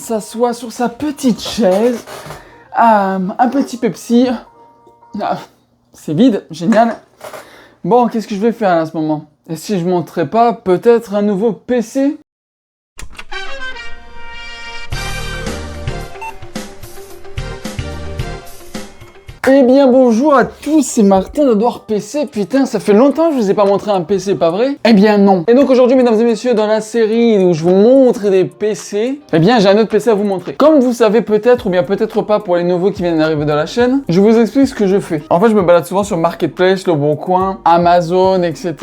s'assoit sur sa petite chaise. Un petit Pepsi. Ah, c'est vide, génial. Bon, qu'est-ce que je vais faire là, à ce moment? Et si je montrais pas peut-être un nouveau PC? Eh bien bonjour à tous, c'est Martin d'Edouard PC. Putain, ça fait longtemps que je vous ai pas montré un PC, pas vrai? Eh bien non. Et donc aujourd'hui, mesdames et messieurs, dans la série où je vous montre des PC, eh bien j'ai un autre PC à vous montrer. Comme vous savez peut-être, ou bien peut-être pas pour les nouveaux qui viennent d'arriver dans la chaîne, je vous explique ce que je fais. En fait, je me balade souvent sur Marketplace, Le Bon Coin, Amazon, etc.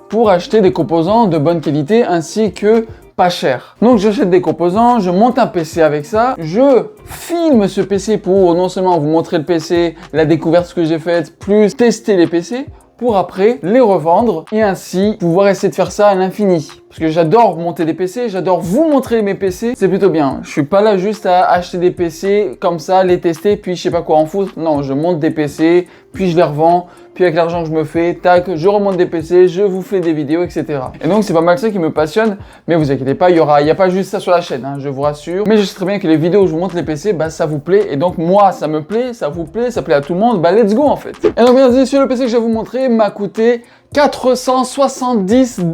pour acheter des composants de bonne qualité ainsi que pas cher. Donc j'achète des composants, je monte un PC avec ça, je filme ce PC pour non seulement vous montrer le PC, la découverte que j'ai faite, plus tester les PC, pour après les revendre et ainsi pouvoir essayer de faire ça à l'infini. Parce que j'adore monter des PC, j'adore vous montrer mes PC, c'est plutôt bien. Je suis pas là juste à acheter des PC comme ça, les tester, puis je sais pas quoi en foutre. Non, je monte des PC, puis je les revends, puis avec l'argent que je me fais, tac, je remonte des PC, je vous fais des vidéos, etc. Et donc c'est pas mal ça qui me passionne, mais vous inquiétez pas, il y a pas juste ça sur la chaîne, hein, je vous rassure. Mais je sais très bien que les vidéos où je vous montre les PC, bah ça vous plaît, et donc moi ça me plaît, ça vous plaît, ça plaît à tout le monde, bah let's go en fait. Et donc mesdames et messieurs, le PC que je vais vous montrer m'a coûté 470 $.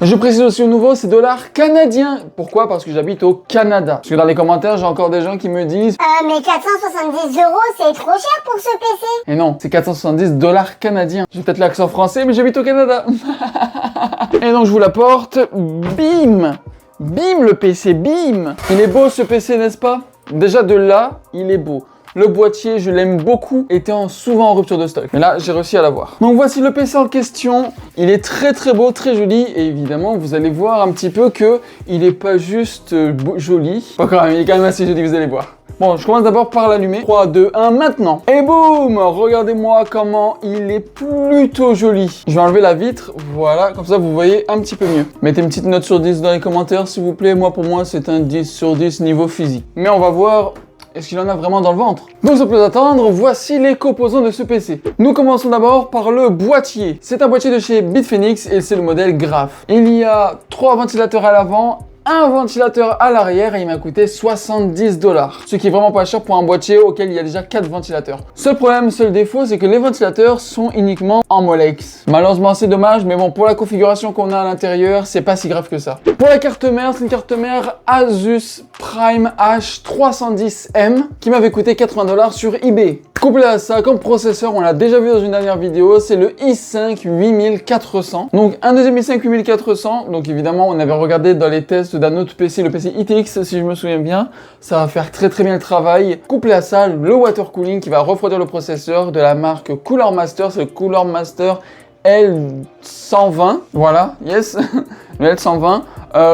Je précise aussi au nouveau, c'est dollars canadiens. Pourquoi? Parce que j'habite au Canada. Parce que dans les commentaires, j'ai encore des gens qui me disent mais 470 €, c'est trop cher pour ce PC. Et non, c'est 470 $ canadiens. J'ai peut-être l'accent français, mais j'habite au Canada. Et donc je vous l'apporte. Bim! Bim le PC, bim! Il est beau ce PC, n'est-ce pas? Déjà de là, il est beau. Le boîtier, je l'aime beaucoup, était souvent en rupture de stock. Mais là, j'ai réussi à l'avoir. Donc voici le PC en question. Il est très très beau, très joli. Et évidemment, vous allez voir un petit peu que il est pas juste joli. Pas quand même, il est quand même assez joli, vous allez voir. Bon, je commence d'abord par l'allumer. 3, 2, 1, maintenant. Et boum! Regardez-moi comment il est plutôt joli. Je vais enlever la vitre, voilà, comme ça vous voyez un petit peu mieux. Mettez une petite note sur 10 dans les commentaires, s'il vous plaît. Moi, pour moi, c'est un 10 sur 10 niveau physique. Mais on va voir... est-ce qu'il en a vraiment dans le ventre? Donc sans plus attendre, voici les composants de ce PC. Nous commençons d'abord par le boîtier. C'est un boîtier de chez Bitfenix et c'est le modèle Graph. Il y a 3 ventilateurs à l'avant, un ventilateur à l'arrière et il m'a coûté 70 $. Ce qui est vraiment pas cher pour un boîtier auquel il y a déjà 4 ventilateurs. Seul problème, seul défaut, c'est que les ventilateurs sont uniquement en Molex. Malheureusement, c'est dommage, mais bon, pour la configuration qu'on a à l'intérieur, c'est pas si grave que ça. Pour la carte mère, c'est une carte mère Asus Prime H310M qui m'avait coûté 80 $ sur eBay. Couplé à ça, comme processeur, on l'a déjà vu dans une dernière vidéo, c'est le i5 8400. Donc un deuxième i5 8400, donc évidemment, on avait regardé dans les tests d'un autre PC, le PC ITX si je me souviens bien, ça va faire très très bien le travail. Couplé à ça, le water cooling qui va refroidir le processeur de la marque Cooler Master, c'est le Cooler Master L120, voilà, yes, le L120.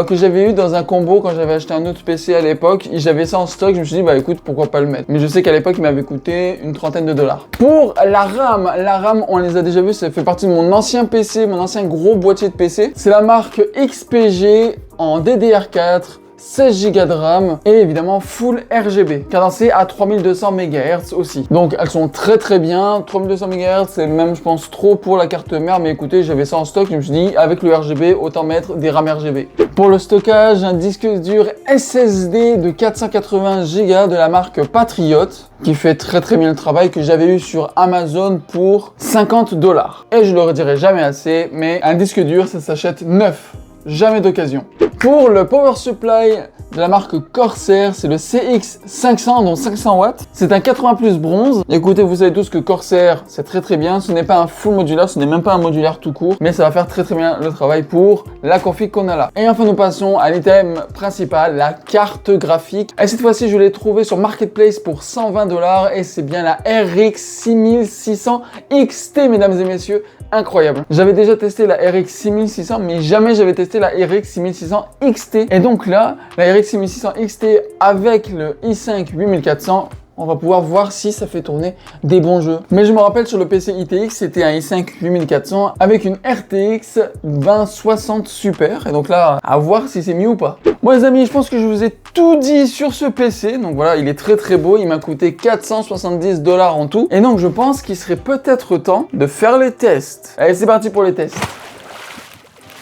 Que j'avais eu dans un combo quand j'avais acheté un autre PC à l'époque. J'avais ça en stock, je me suis dit bah écoute pourquoi pas le mettre. Mais je sais qu'à l'époque il m'avait coûté une trentaine de $. Pour la RAM on les a déjà vus, ça fait partie de mon ancien PC, mon ancien gros boîtier de PC. C'est la marque XPG en DDR4. 16 Go de RAM et évidemment full RGB, cadencé à 3200 MHz aussi. Donc elles sont très très bien, 3200 MHz c'est même je pense trop pour la carte mère, mais écoutez j'avais ça en stock, je me suis dit avec le RGB autant mettre des RAM RGB. Pour le stockage, un disque dur SSD de 480 Go de la marque Patriot qui fait très très bien le travail, que j'avais eu sur Amazon pour 50 $. Et je le redirai jamais assez, mais un disque dur ça s'achète neuf. Jamais d'occasion. Pour le power supply de la marque Corsair, c'est le CX500, donc 500 watts. C'est un 80 plus bronze. Écoutez, vous savez tous que Corsair, c'est très très bien. Ce n'est pas un full modulaire, ce n'est même pas un modulaire tout court, mais ça va faire très très bien le travail pour la config qu'on a là. Et enfin, nous passons à l'item principal, la carte graphique. Et cette fois-ci, je l'ai trouvée sur Marketplace pour 120 $ et c'est bien la RX 6600 XT, mesdames et messieurs. Incroyable. J'avais déjà testé la RX 6600, mais jamais j'avais testé la RX 6600 XT. Et donc là, la RX 6600 XT avec le i5 8400, on va pouvoir voir si ça fait tourner des bons jeux. Mais je me rappelle sur le PC ITX, c'était un i5 8400 avec une RTX 2060 Super. Et donc là, à voir si c'est mieux ou pas. Bon les amis, je pense que je vous ai tout dit sur ce PC. Donc voilà, il est très très beau. Il m'a coûté 470 $ en tout. Et donc je pense qu'il serait peut-être temps de faire les tests. Allez, c'est parti pour les tests.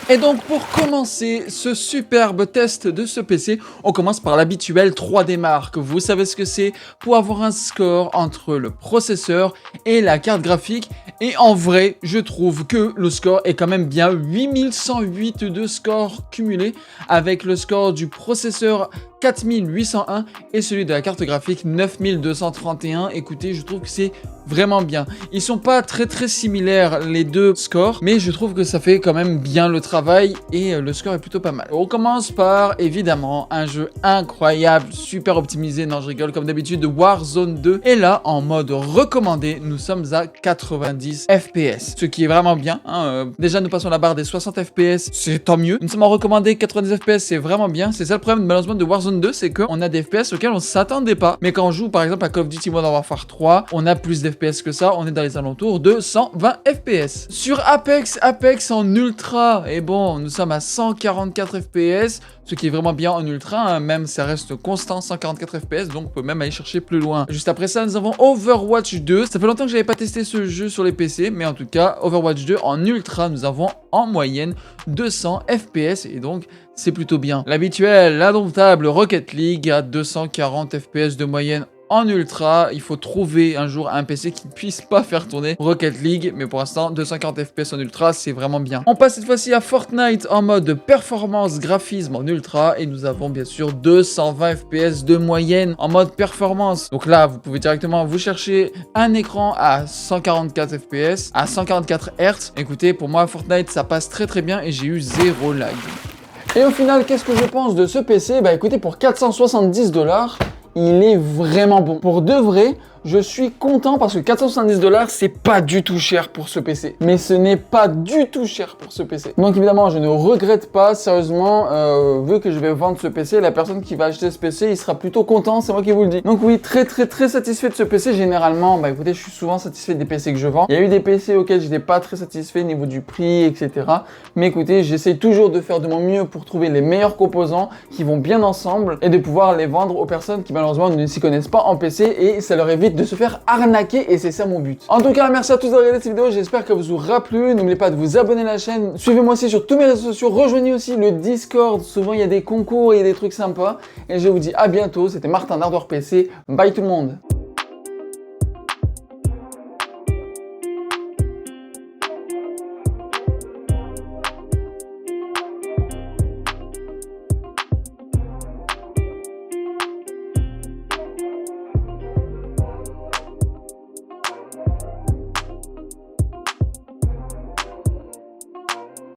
Et donc pour commencer ce superbe test de ce PC, on commence par l'habituel 3D Mark. Vous savez ce que c'est pour avoir un score entre le processeur et la carte graphique. Et en vrai, je trouve que le score est quand même bien. 8108 de score cumulé avec le score du processeur 4801 et celui de la carte graphique 9231. Écoutez, je trouve que c'est vraiment bien. Ils sont pas très similaires les deux scores, mais je trouve que ça fait quand même bien le travail et le score est plutôt pas mal. On commence par évidemment un jeu incroyable, super optimisé, non je rigole, comme d'habitude, de Warzone 2. Et là, en mode recommandé, nous sommes à 90 FPS, ce qui est vraiment bien. Déjà, nous passons la barre des 60 FPS, c'est tant mieux. Nous sommes en recommandé 90 FPS, c'est vraiment bien. C'est ça le problème malheureusement de Warzone 2, c'est qu'on a des FPS auxquels on s'attendait pas. Mais quand on joue par exemple à Call of Duty Modern Warfare 3, on a plus d'FPS que ça, on est dans les alentours de 120 FPS. Sur Apex en ultra, et bon, nous sommes à 144 FPS, ce qui est vraiment bien en ultra, même ça reste constant 144 FPS, donc on peut même aller chercher plus loin. Juste après ça, nous avons Overwatch 2. Ça fait longtemps que j'avais pas testé ce jeu sur les PC, mais en tout cas, Overwatch 2 en ultra, nous avons en moyenne 200 FPS, et donc c'est plutôt bien. L'habituel, l'indomptable Rocket League à 240 FPS de moyenne en ultra. Il faut trouver un jour un PC qui ne puisse pas faire tourner Rocket League, mais pour l'instant 240 FPS en ultra, c'est vraiment bien. On passe cette fois-ci à Fortnite en mode performance graphisme en ultra et nous avons bien sûr 220 FPS de moyenne en mode performance. Donc là, vous pouvez directement vous chercher un écran à 144 FPS, à 144 Hz. Écoutez, pour moi Fortnite ça passe très bien et j'ai eu 0 lag. Et au final, qu'est-ce que je pense de ce PC? Bah écoutez, pour 470 $, il est vraiment bon. Pour de vrai, je suis content parce que 470 $, c'est pas du tout cher pour ce PC. Mais ce n'est pas du tout cher pour ce PC. Donc évidemment, je ne regrette pas, sérieusement, vu que je vais vendre ce PC, la personne qui va acheter ce PC, il sera plutôt content, c'est moi qui vous le dis. Donc oui, très satisfait de ce PC. Généralement, bah écoutez, je suis souvent satisfait des PC que je vends. Il y a eu des PC auxquels j'étais pas très satisfait au niveau du prix, etc. Mais écoutez, j'essaie toujours de faire de mon mieux pour trouver les meilleurs composants qui vont bien ensemble et de pouvoir les vendre aux personnes qui malheureusement ne s'y connaissent pas en PC et ça leur évite de se faire arnaquer et c'est ça mon but. En tout cas, merci à tous d'avoir regardé cette vidéo, j'espère qu'elle vous aura plu. N'oubliez pas de vous abonner à la chaîne, suivez-moi aussi sur tous mes réseaux sociaux, rejoignez aussi le Discord, souvent il y a des concours et des trucs sympas. Et je vous dis à bientôt, c'était Martin d'Hardware PC, bye tout le monde.